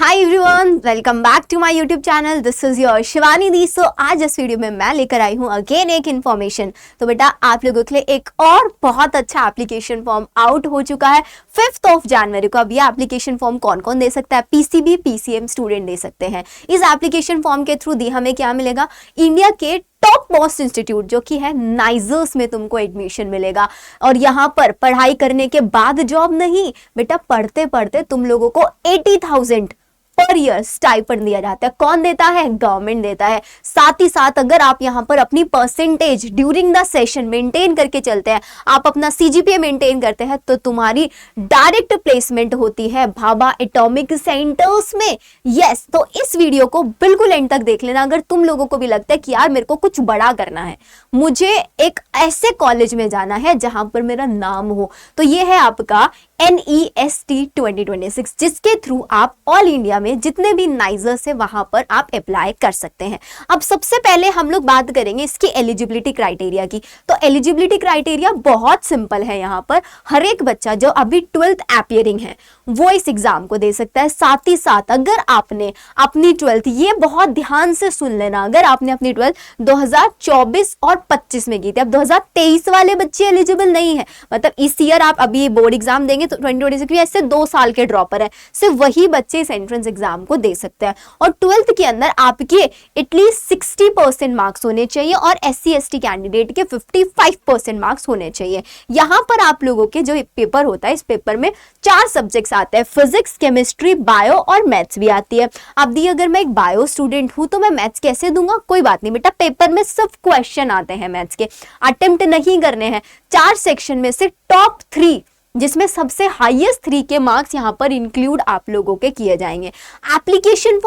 Hi everyone, welcome back to my YouTube channel. This is your Shivani di. So आज इस video में मैं लेकर आई हूँ अगेन एक इन्फॉर्मेशन। तो बेटा आप लोगों के लिए एक और बहुत अच्छा एप्लीकेशन फॉर्म आउट हो चुका है 5 जनवरी को। अब ये एप्लीकेशन फॉर्म कौन कौन दे सकता है? पीसीबी पीसीएम स्टूडेंट दे सकते हैं। इस एप्लीकेशन फॉर्म के थ्रू दी हमें क्या मिलेगा? इंडिया के टॉप मोस्ट इंस्टीट्यूट जो कि है नाइजर्स में तुमको एडमिशन मिलेगा। और यहाँ पर पढ़ाई करने के बाद जॉब नहीं बेटा, पढ़ते पढ़ते तुम लोगों को 80,000 पर ईयर स्टाइपेंड दिया जाता है। कौन देता है? गवर्नमेंट देता है। साथ ही साथ अगर आप यहाँ पर अपनी percentage during the session maintain करके चलते हैं, आप अपना सीजीपीए मेंटेन करते हैं, तो तुम्हारी डायरेक्ट प्लेसमेंट होती है भाभा एटॉमिक सेंटर्स में। यस, तो इस वीडियो को बिल्कुल एंड तक देख लेना। अगर तुम लोगों को भी लगता है कि यार मेरे को कुछ बड़ा करना है, मुझे एक ऐसे कॉलेज में जाना है जहां पर मेरा नाम हो, तो ये है आपका NEST 2026, जिसके थ्रू आप ऑल इंडिया में जितने भी नाइजर्स है वहां पर आप अप्लाई कर सकते हैं। अब सबसे पहले हम लोग बात करेंगे इसकी एलिजिबिलिटी क्राइटेरिया की। तो एलिजिबिलिटी क्राइटेरिया बहुत सिंपल है। यहाँ पर हर एक बच्चा जो अभी 12th अपियरिंग है वो इस एग्जाम को दे सकता है। साथ ही साथ अगर आपने अपनी 12th, ये बहुत ध्यान से सुन लेना, अगर आपने अपनी 12th 2024 और 25 में की थी, अब 2023 वाले बच्चे एलिजिबल नहीं है। मतलब इस ईयर आप अभी बोर्ड एग्जाम देंगे तो 2026 में ऐसे 2 साल के ड्रॉपर है, सिर्फ वही बच्चे इस एंट्रेंस एग्जाम को दे सकते हैं। और 12th के अंदर आपके एटलीस्ट 60% मार्क्स होने चाहिए और SC ST कैंडिडेट के 55% मार्क्स होने चाहिए। यहां पर आप लोगों के जो पेपर होता है, इस पेपर में 4 सब्जेक्ट्स आते हैं, फिजिक्स, केमिस्ट्री, बायो और मैथ्स भी आती है। अब दी अगर मैं एक बायो स्टूडेंट हूं तो मैं मैथ्स कैसे दूंगा? कोई बात नहीं बेटा, पेपर में सिर्फ क्वेश्चन आते हैं मैथ्स के, अटेम्प्ट नहीं करने हैं। 4 सेक्शन में से टॉप 3, जिसमें सबसे हाईएस्ट 3 के मार्क्स यहाँ पर इंक्लूड आप लोगों के किए जाएंगे। एप्लीकेशन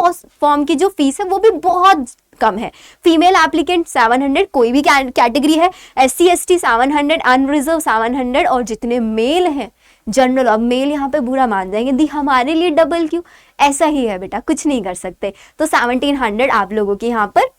फॉर्म की जो फीस है वो भी बहुत कम है। फीमेल एप्लीकेंट 700, कोई भी कैटेगरी है, SC ST 700, अनरिजर्व 700, और जितने मेल हैं जनरल। अब मेल यहाँ पे बुरा मान जाएंगे, दी हमारे लिए डबल क्यों? ऐसा ही है बेटा, कुछ नहीं कर सकते। तो 1700 आप लोगों की यहाँ पर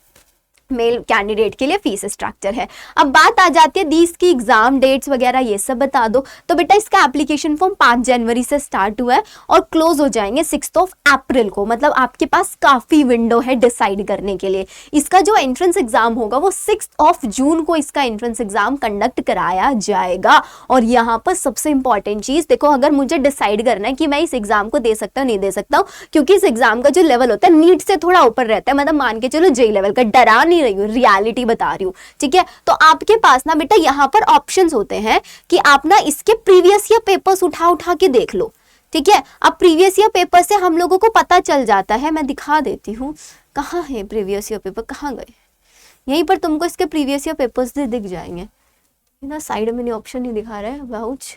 मेल कैंडिडेट के लिए फीस स्ट्रक्चर है। अब बात आ जाती है दीज की एग्जाम डेट्स वगैरह, ये सब बता दो। तो बेटा इसका एप्लीकेशन फॉर्म 5 जनवरी से स्टार्ट हुआ है और क्लोज हो जाएंगे 6 अप्रैल को। मतलब आपके पास काफी विंडो है डिसाइड करने के लिए। इसका जो एंट्रेंस एग्जाम होगा वो 6 जून को इसका एंट्रेंस एग्जाम कंडक्ट कराया जाएगा। और यहाँ पर सबसे इंपॉर्टेंट चीज देखो, अगर मुझे डिसाइड करना है कि मैं इस एग्जाम को दे सकता हूँ नहीं दे सकता हूँ, क्योंकि इस एग्जाम का जो लेवल होता है नीट से थोड़ा ऊपर रहता है, मतलब मान के चलो JEE लेवल का, डरा नहीं रही हूँ, रियलिटी बता रही हूँ, ठीक है। तो आपके पास ना बेटा यहाँ पर ऑप्शंस होते हैं कि आप ना इसके प्रीवियस ईयर पेपर्स उठा के देख लो, ठीक है। अब प्रीवियस ईयर पेपर से हम लोगों को पता चल जाता है, मैं दिखा देती हूँ कहाँ है प्रीवियस ईयर पेपर, कहाँ गए? यहीं पर तुमको इसके प्रीवियस ईयर पेपर्स दिख जाएंगे ना, साइड में ऑप्शन नहीं दिखा रहा है, वाउच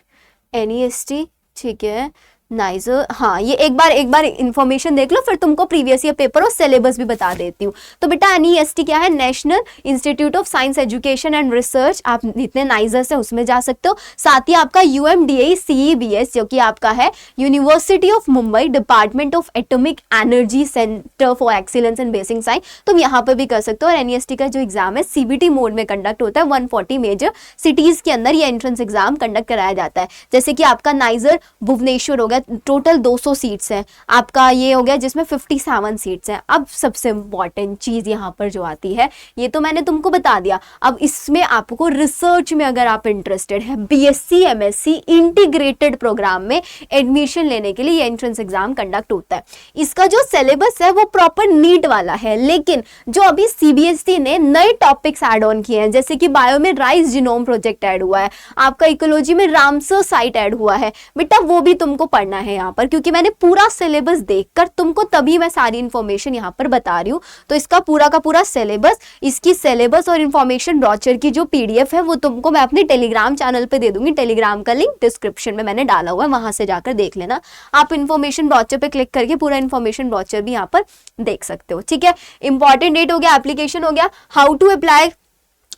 NEST, ठीक है, नाइजर। हाँ, ये एक बार इंफॉर्मेशन देख लो, फिर तुमको प्रीवियस ईयर पेपर और सिलेबस भी बता देती हूँ। तो बेटा NEST क्या है? National institute of science education and research. आप जितने नाइजर्स है उसमें जा सकते हो। साथ ही आपका UMDA CEBS जो कि आपका है university of Mumbai, department of atomic energy centre for excellence in basic science, तुम यहाँ पर भी कर सकते हो। और NEST का जो एग्जाम है CBT मोड में कंडक्ट होता है। 140 मेजर सिटीज के अंदर ये एंट्रेंस एग्जाम कंडक्ट कराया जाता है। जैसे कि आपका नाइजर भुवनेश्वर हो गया, टोटल 200 सीट्स हैं। आपका ये हो गया जिसमें 57 सीट्स हैं। अब सबसे इंपॉर्टेंट चीज यहाँ पर जो आती है, ये तो मैंने तुमको बता दिया। अब इसमें आपको रिसर्च में अगर आप इंटरेस्टेड है, BSc MSc इंटीग्रेटेड प्रोग्राम में एडमिशन लेने के लिए ये एंट्रेंस एग्जाम कंडक्ट होता है। इसका जो सिलेबस है वो प्रॉपर नीट वाला है, लेकिन जो अभी CBSE ने नए टॉपिक्स ऐड ऑन किए हैं, जैसे कि बायो में राइस जीनोम प्रोजेक्ट ऐड हुआ है, आपका इकोलॉजी में रामसर साइट ऐड हुआ है, बेटा वो भी तुमको पढ़ना है यहाँ पर, क्योंकि मैंने पूरा सिलेबस देखकर तुमको तभी मैं सारी इंफॉर्मेशन यहाँ पर बता रही हूँ। तो इसका पूरा का पूरा सिलेबस, इसकी सिलेबस और इंफॉर्मेशन ब्रोचर की जो PDF है वो तुमको मैं अपने टेलीग्राम चैनल पे दे दूंगी। टेलीग्राम का लिंक डिस्क्रिप्शन में मैंने डाला हुआ है, वहां से जाकर देख लेना। आप इंफॉर्मेशन ब्रोचर पे क्लिक करके पूरा इंफॉर्मेशन ब्रोचर भी यहाँ पर देख सकते हो, ठीक है। इंपॉर्टेंट डेट हो गया, एप्लीकेशन हो गया, हाउ टू अप्लाई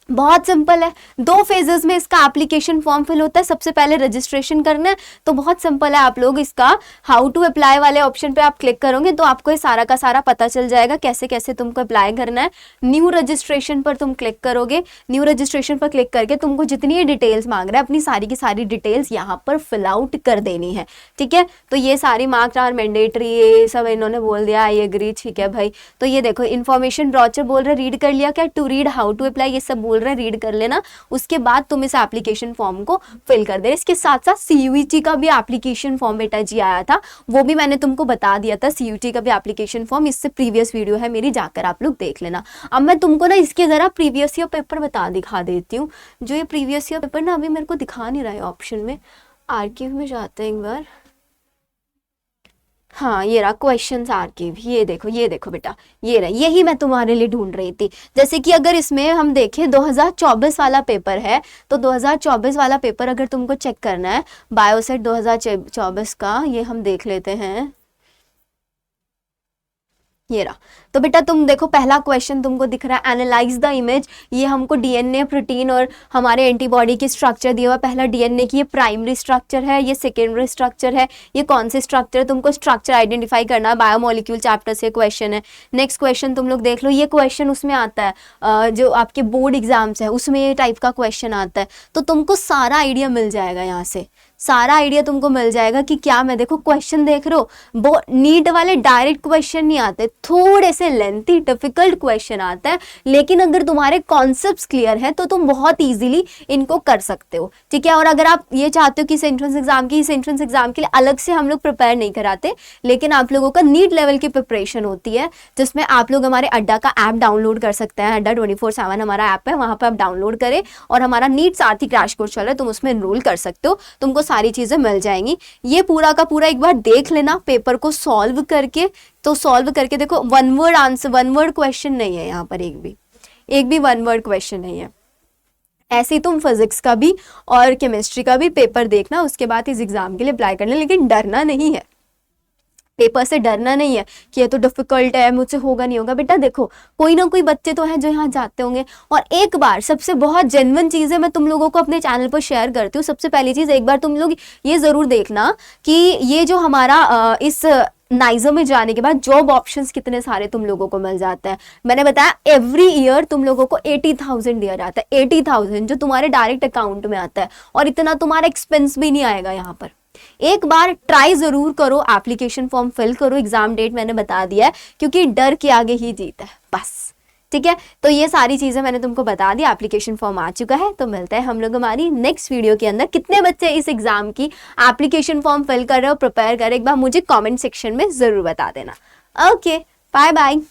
बहुत सिंपल है, 2 फेजेस में इसका एप्लीकेशन फॉर्म फिल होता है। सबसे पहले रजिस्ट्रेशन करना है, तो बहुत सिंपल है, आप लोग इसका हाउ टू अप्लाई वाले ऑप्शन पे आप क्लिक करोगे तो आपको ये सारा का सारा पता चल जाएगा कैसे कैसे तुमको अप्लाई करना है। न्यू रजिस्ट्रेशन पर तुम क्लिक करोगे, न्यू रजिस्ट्रेशन पर क्लिक करके तुमको जितनी डिटेल्स मांग रहा है अपनी सारी की सारी डिटेल्स यहाँ पर फिल आउट कर देनी है, ठीक है। तो ये सारी मार्क्स आर मैंडेटरी, ये सब इन्होंने बोल दिया, आई एग्री, ठीक है भाई। तो ये देखो इन्फॉर्मेशन ब्रोचर बोल रहे रीड कर लिया क्या, to read how to apply, ये सब बोल रहे हैं, रीड कर लेना। उसके बाद तुम इस एप्लीकेशन फॉर्म को फिल कर दे। इसके साथ साथ सीयूईटी का भी एप्लीकेशन फॉर्म बेटा जी आया था, वो भी मैंने तुमको बता दिया था। सीयूईटी का भी एप्लीकेशन फॉर्म, इससे प्रीवियस वीडियो है मेरी, जाकर आप लोग देख लेना। अब मैं तुमको ना इसके जरा प्रीवियस ईयर पेपर दिखा देती हूँ। जो ये प्रीवियस ईयर पेपर ना अभी मेरे को दिखा नहीं रहा है ऑप्शन में, आर्काइव में जाते हैं एक बार। हाँ ये रहा क्वेश्चंस आर्काइव, ये देखो बेटा, ये रहा, यही मैं तुम्हारे लिए ढूंढ रही थी। जैसे कि अगर इसमें हम देखें 2024 वाला पेपर है, तो 2024 वाला पेपर अगर तुमको चेक करना है बायोसेट 2024 का, ये हम देख लेते हैं, ये रहा। तो बेटा तुम देखो पहला क्वेश्चन तुमको दिख रहा है, एनालाइज द इमेज। ये हमको डीएनए, प्रोटीन और हमारे एंटीबॉडी की स्ट्रक्चर दिया हुआ। पहला डीएनए की ये प्राइमरी स्ट्रक्चर है, ये सेकेंडरी स्ट्रक्चर है, ये कौन से स्ट्रक्चर है, तुमको स्ट्रक्चर आइडेंटिफाई करना है। बायोमोलिक्यूल चैप्टर से क्वेश्चन है। नेक्स्ट क्वेश्चन तुम लोग देख लो, ये क्वेश्चन उसमें आता है जो आपके बोर्ड एग्जाम्स है उसमें ये टाइप का क्वेश्चन आता है। तो तुमको सारा आइडिया मिल जाएगा, यहाँ से सारा आइडिया तुमको मिल जाएगा कि क्या। मैं देखो क्वेश्चन देख रहे हो, वो नीट वाले डायरेक्ट क्वेश्चन नहीं आते, थोड़े से लेंथी डिफिकल्ट क्वेश्चन आते हैं, लेकिन अगर तुम्हारे कॉन्सेप्ट्स क्लियर है तो तुम बहुत इजीली इनको कर सकते हो, ठीक है। और अगर आप ये चाहते हो कि इस एंट्रेंस एग्जाम के लिए अलग से हम लोग प्रिपेयर नहीं कराते, लेकिन आप लोगों का नीट लेवल की प्रिपरेशन होती है, जिसमें आप लोग हमारे अड्डा का ऐप डाउनलोड कर सकते हैं। अड्डा 24/7 हमारा ऐप है, वहां पर आप डाउनलोड करें और हमारा नीट सारथी क्रैश कोर्स चल रहा है, तुम उसमें एनरोल कर सकते हो, तुमको सारी चीजें मिल जाएंगी। ये पूरा का पूरा एक बार देख लेना पेपर को सॉल्व करके। तो सॉल्व करके देखो, one word answer, one word question नहीं है यहाँ पर, एक भी वन वर्ड क्वेश्चन नहीं है। ऐसे ही तुम फिजिक्स का भी और केमिस्ट्री का भी पेपर देखना, उसके बाद इस एग्जाम के लिए अप्लाई करना। लेकिन डरना नहीं है, पेपर से डरना नहीं है कि ये तो डिफिकल्ट है, मुझसे होगा नहीं होगा। बेटा देखो कोई ना कोई बच्चे तो हैं जो यहाँ जाते होंगे। और एक बार सबसे बहुत जेन्युइन चीज़ है, मैं तुम लोगों को अपने चैनल पर शेयर करती हूँ। सबसे पहली चीज़, एक बार तुम लोग ये ज़रूर देखना कि ये जो हमारा इस नाइजर में जाने के बाद जॉब ऑप्शंस कितने सारे तुम लोगों को मिल जाते हैं। मैंने बताया एवरी ईयर तुम लोगों को 80,000 दिया जाता है, 80,000 जो तुम्हारे डायरेक्ट अकाउंट में आता है, और इतना तुम्हारा एक्सपेंस भी नहीं आएगा यहाँ पर। एक बार ट्राई जरूर करो, एप्लीकेशन फॉर्म फिल करो। एग्जाम डेट मैंने बता दिया है, क्योंकि डर के आगे ही जीत है बस, ठीक है। तो ये सारी चीजें मैंने तुमको बता दी, एप्लीकेशन फॉर्म आ चुका है। तो मिलते हैं हम लोग हमारी नेक्स्ट वीडियो के अंदर। कितने बच्चे इस एग्जाम की एप्लीकेशन फॉर्म फिल कर रहे हो, प्रिपेयर कर रहे हो, एक बार मुझे कमेंट सेक्शन में जरूर बता देना। Okay, bye bye.